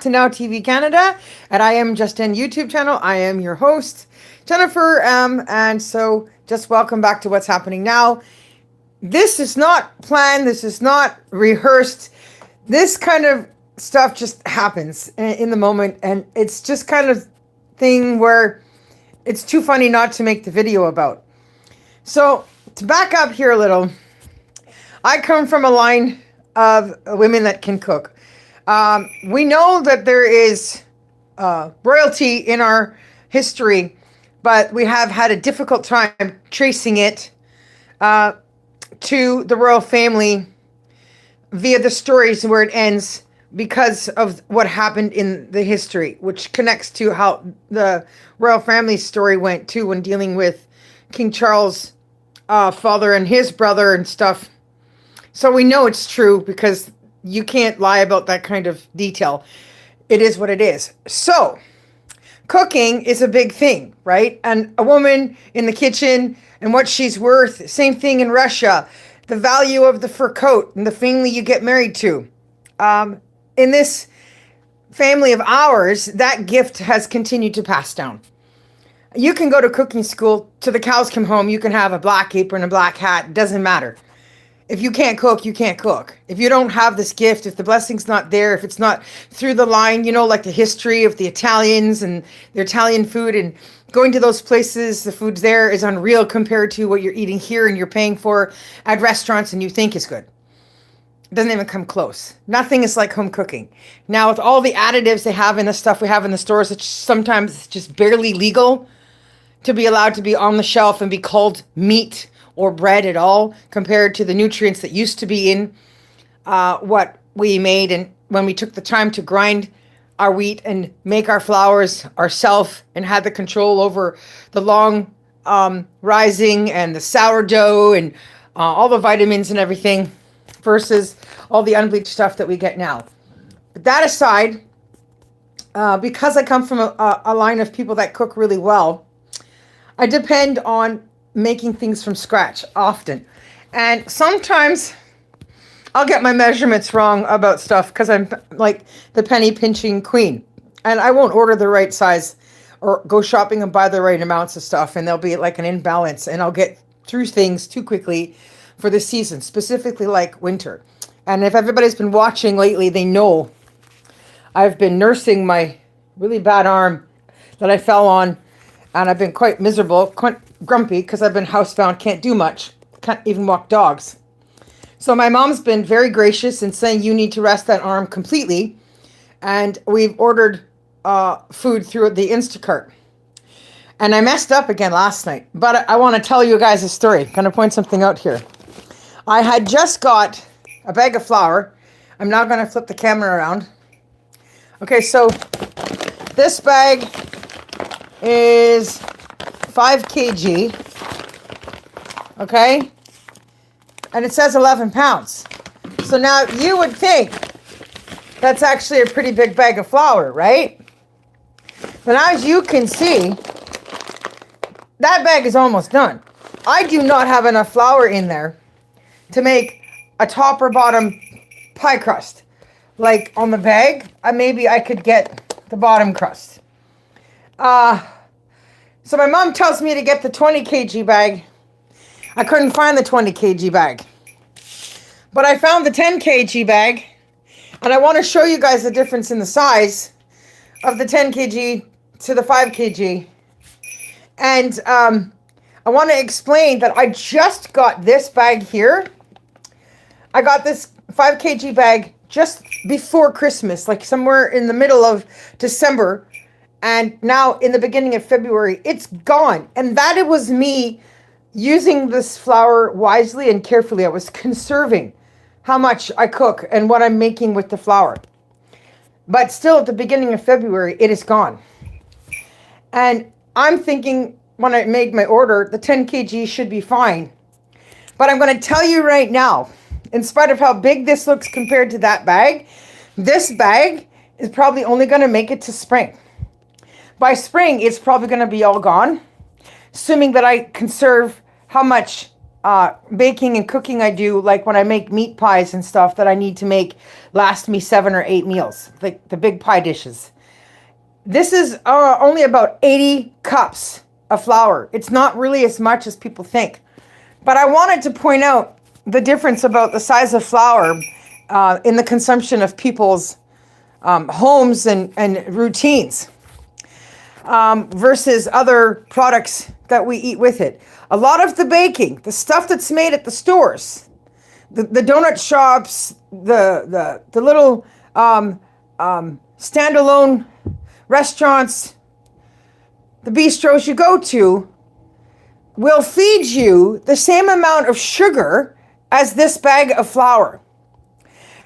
to Now TV Canada, and I am Justin YouTube channel. I am your host, Jennifer, and so just welcome back to What's Happening Now. This is not planned. This is not rehearsed. This kind of stuff just happens in the moment, and it's just kind of thing where it's too funny not to make the video about. So to back up here a little, I come from a line of women that can cook. We know that there is royalty in our history, but we have had a difficult time tracing it to the royal family via the stories where it ends because of what happened in the history, which connects to how the royal family story went too when dealing with King Charles' father and his brother and stuff. So we know it's true because you can't lie about that kind of detail. It is what it is. So cooking is a big thing, right? And a woman in the kitchen and what she's worth, same thing in Russia. The value of the fur coat and the family you get married to. In this family of ours, that gift has continued to pass down. You can go to cooking school till the cows come home. You can have a black apron, a black hat. Doesn't matter. If you can't cook, you can't cook. If you don't have this gift, if the blessing's not there, if it's not through the line, you know, like the history of the Italians and their Italian food and going to those places, the food there is unreal compared to what you're eating here and you're paying for at restaurants and you think is good. It doesn't even come close. Nothing is like home cooking. Now, with all the additives they have in the stuff we have in the stores, it's sometimes just barely legal to be allowed to be on the shelf and be called meat or bread at all compared to the nutrients that used to be in what we made and when we took the time to grind our wheat and make our flours ourselves and had the control over the long rising and the sourdough and all the vitamins and everything versus all the unbleached stuff that we get now. But that aside, because I come from a line of people that cook really well, I depend on making things from scratch often. And sometimes I'll get my measurements wrong about stuff because I'm like the penny pinching queen. And I won't order the right size or go shopping and buy the right amounts of stuff. And there'll be like an imbalance and I'll get through things too quickly for the season, specifically like winter. And if everybody's been watching lately, they know I've been nursing my really bad arm that I fell on. And I've been quite miserable, quite grumpy because I've been housebound, can't do much, can't even walk dogs. So my mom's been very gracious in saying you need to rest that arm completely. And we've ordered food through the Instacart. And I messed up again last night. But I want to tell you guys a story. I'm going to point something out here. I had just got a bag of flour. I'm now going to flip the camera around. Okay, so this bag is 5 kg, okay? And it says 11 pounds. So now you would think that's actually a pretty big bag of flour, right? But as you can see, that bag is almost done. I do not have enough flour in there to make a top or bottom pie crust. Like on the bag, maybe I could get the bottom crust. So my mom tells me to get the 20 kg bag. I couldn't find the 20 kg bag. But I found the 10 kg bag. And I want to show you guys the difference in the size of the 10 kg to the 5 kg. And I want to explain that I just got this bag here. I got this 5 kg bag just before Christmas, like somewhere in the middle of December. And now in the beginning of February, it's gone. And that it was me using this flour wisely and carefully. I was conserving how much I cook and what I'm making with the flour. But still at the beginning of February, it is gone. And I'm thinking when I made my order, the 10 kg should be fine. But I'm going to tell you right now, in spite of how big this looks compared to that bag, this bag is probably only going to make it to spring. By spring, it's probably going to be all gone, assuming that I conserve how much baking and cooking I do, like when I make meat pies and stuff that I need to make last me 7 or 8 meals, like the big pie dishes. This is only about 80 cups of flour. It's not really as much as people think. But I wanted to point out the difference about the size of flour in the consumption of people's homes and routines versus other products that we eat with it. A lot of the baking, the stuff that's made at the stores, the donut shops, the little standalone restaurants, the bistros you go to, will feed you the same amount of sugar as this bag of flour.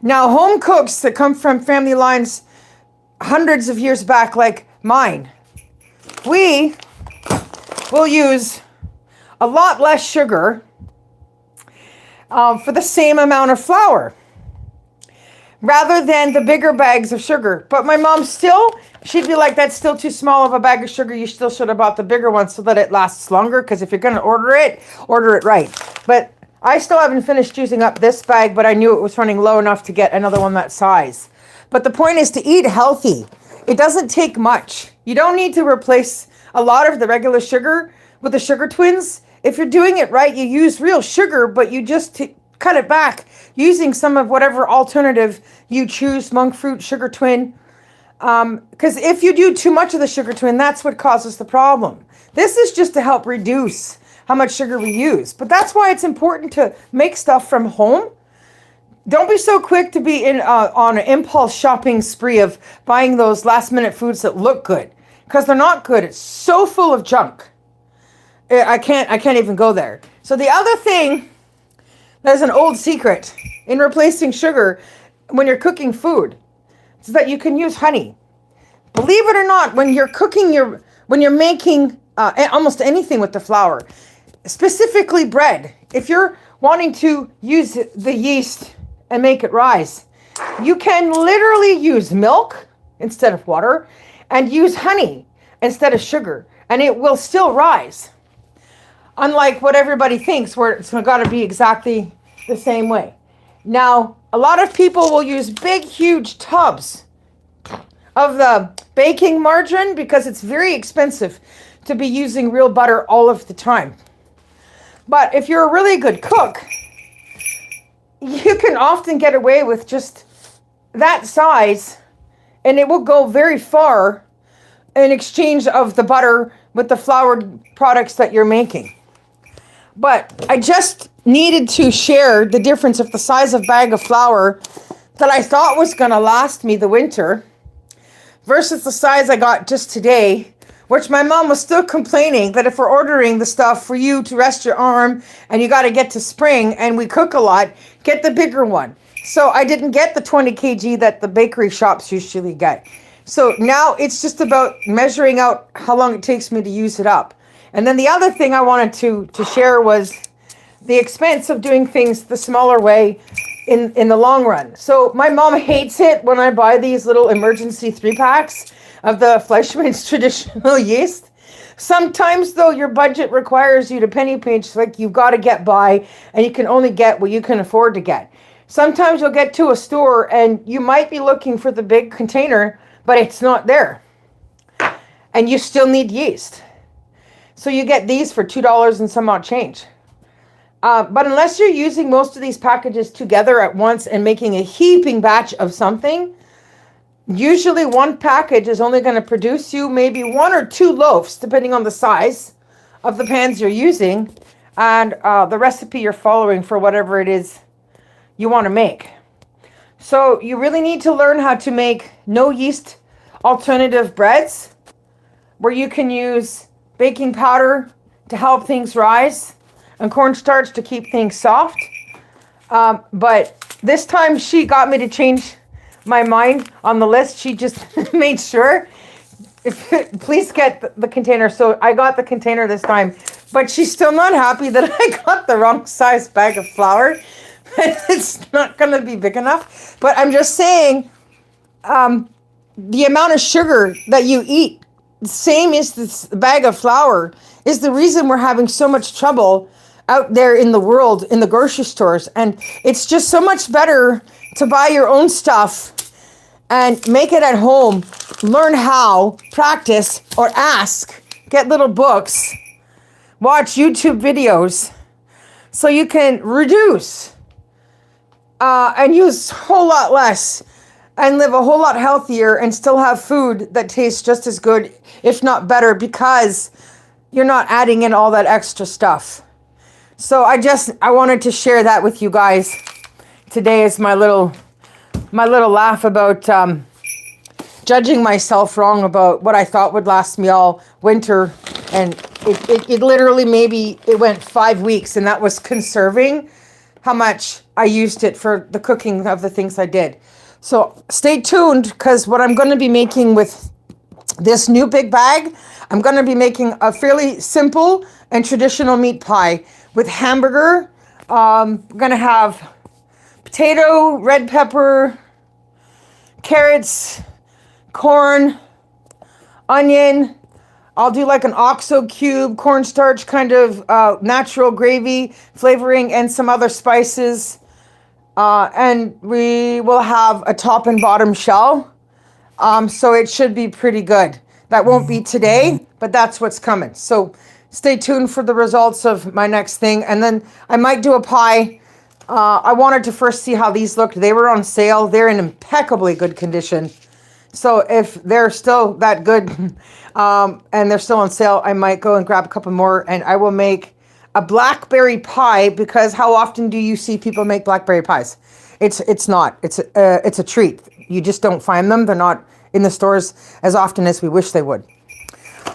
Now, home cooks that come from family lines hundreds of years back, like mine, we will use a lot less sugar for the same amount of flour, rather than the bigger bags of sugar. But my mom still, she'd be like, that's still too small of a bag of sugar. You still should have bought the bigger one so that it lasts longer. Because if you're going to order it right. But I still haven't finished using up this bag, but I knew it was running low enough to get another one that size. But the point is to eat healthy. It doesn't take much. You don't need to replace a lot of the regular sugar with the sugar twins. If you're doing it right, you use real sugar, but you just cut it back using some of whatever alternative you choose, monk fruit, sugar twin. Because if you do too much of the sugar twin, that's what causes the problem. This is just to help reduce how much sugar we use. But that's why it's important to make stuff from home. Don't be so quick to be on an impulse shopping spree of buying those last minute foods that look good, because they're not good. It's so full of junk. I can't even go there. So the other thing, there's an old secret in replacing sugar when you're cooking food, is that you can use honey. Believe it or not, when you're cooking when you're making almost anything with the flour, specifically bread, if you're wanting to use the yeast and make it rise, you can literally use milk instead of water and use honey instead of sugar, and it will still rise. Unlike what everybody thinks, where it's got to be exactly the same way. Now, a lot of people will use big, huge tubs of the baking margarine because it's very expensive to be using real butter all of the time. But if you're a really good cook, you can often get away with just that size, and it will go very far in exchange of the butter with the floured products that you're making. But I just needed to share the difference of the size of bag of flour that I thought was going to last me the winter versus the size I got just today, which my mom was still complaining that if we're ordering the stuff for you to rest your arm and you got to get to spring and we cook a lot, get the bigger one. So I didn't get the 20 kg that the bakery shops usually get. So now it's just about measuring out how long it takes me to use it up. And then the other thing I wanted to share was the expense of doing things the smaller way in the long run. So my mom hates it when I buy these little emergency 3-packs of the Fleischmann's traditional yeast. Sometimes, though, your budget requires you to penny pinch, like you've got to get by, and you can only get what you can afford to get. Sometimes you'll get to a store and you might be looking for the big container, but it's not there. And you still need yeast. So you get these for $2 and some odd change. But unless you're using most of these packages together at once and making a heaping batch of something, usually one package is only going to produce you maybe 1 or 2 loaves, depending on the size of the pans you're using and the recipe you're following for whatever it is you want to make. So you really need to learn how to make no yeast alternative breads where you can use baking powder to help things rise and cornstarch to keep things soft. But this time she got me to change my mind on the list. She just made sure, please get the container. So I got the container this time, but she's still not happy that I got the wrong size bag of flour. It's not going to be big enough. But I'm just saying, the amount of sugar that you eat, same as this bag of flour, is the reason we're having so much trouble out there in the world, in the grocery stores. And it's just so much better to buy your own stuff and make it at home, learn how, practice, or ask, get little books, watch YouTube videos, so you can reduce and use a whole lot less and live a whole lot healthier and still have food that tastes just as good, if not better, because you're not adding in all that extra stuff. So I wanted to share that with you guys. Today is my little laugh about judging myself wrong about what I thought would last me all winter. And it literally, maybe it went 5 weeks, and that was conserving how much I used it for the cooking of the things I did. So stay tuned, because what I'm going to be making with this new big bag, I'm going to be making a fairly simple and traditional meat pie with hamburger. I'm going to have potato, red pepper, carrots, corn, onion. I'll do like an OXO cube, cornstarch, kind of natural gravy flavoring, and some other spices. And we will have a top and bottom shell. So it should be pretty good. That won't be today, but that's what's coming. So stay tuned for the results of my next thing. And then I might do a pie. I wanted to first see how these looked. They were on sale. They're in impeccably good condition. So if they're still that good and they're still on sale, I might go and grab a couple more, and I will make a blackberry pie, because how often do you see people make blackberry pies? It's a treat. You just don't find them. They're not in the stores as often as we wish they would.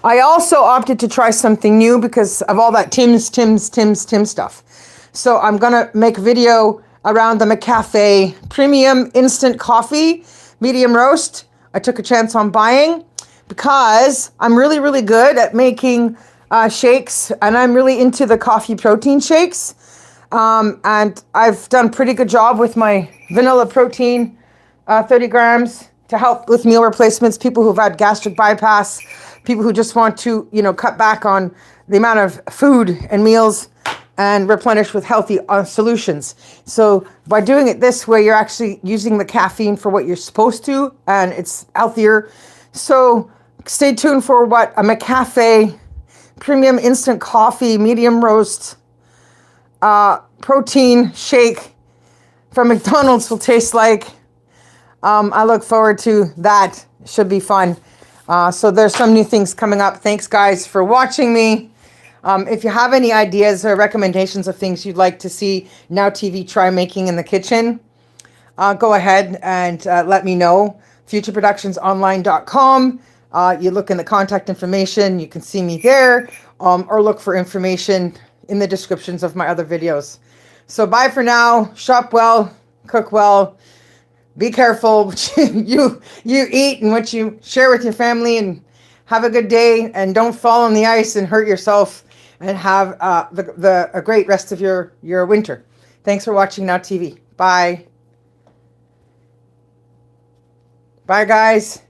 I also opted to try something new because of all that Tim's stuff. So I'm going to make a video around the McCafe Premium Instant Coffee Medium Roast. I took a chance on buying because I'm really, really good at making shakes, and I'm really into the coffee protein shakes. And I've done pretty good job with my vanilla protein, 30 grams, to help with meal replacements, people who've had gastric bypass, people who just want to, cut back on the amount of food and meals and replenish with healthy solutions. So by doing it this way, you're actually using the caffeine for what you're supposed to, and it's healthier. So stay tuned for what a McCafe Premium Instant Coffee Medium Roast protein shake from McDonald's will taste like. I look forward to that. Should be fun. So there's some new things coming up. Thanks, guys, for watching me. If you have any ideas or recommendations of things you'd like to see Now TV try making in the kitchen, go ahead and let me know. futureproductionsonline.com. You look in the contact information. You can see me there, or look for information in the descriptions of my other videos. So bye for now. Shop well, cook well. Be careful what you eat and what you share with your family, and have a good day, and don't fall on the ice and hurt yourself, and have a great rest of your winter. Thanks for watching Now TV. Bye. Bye, guys.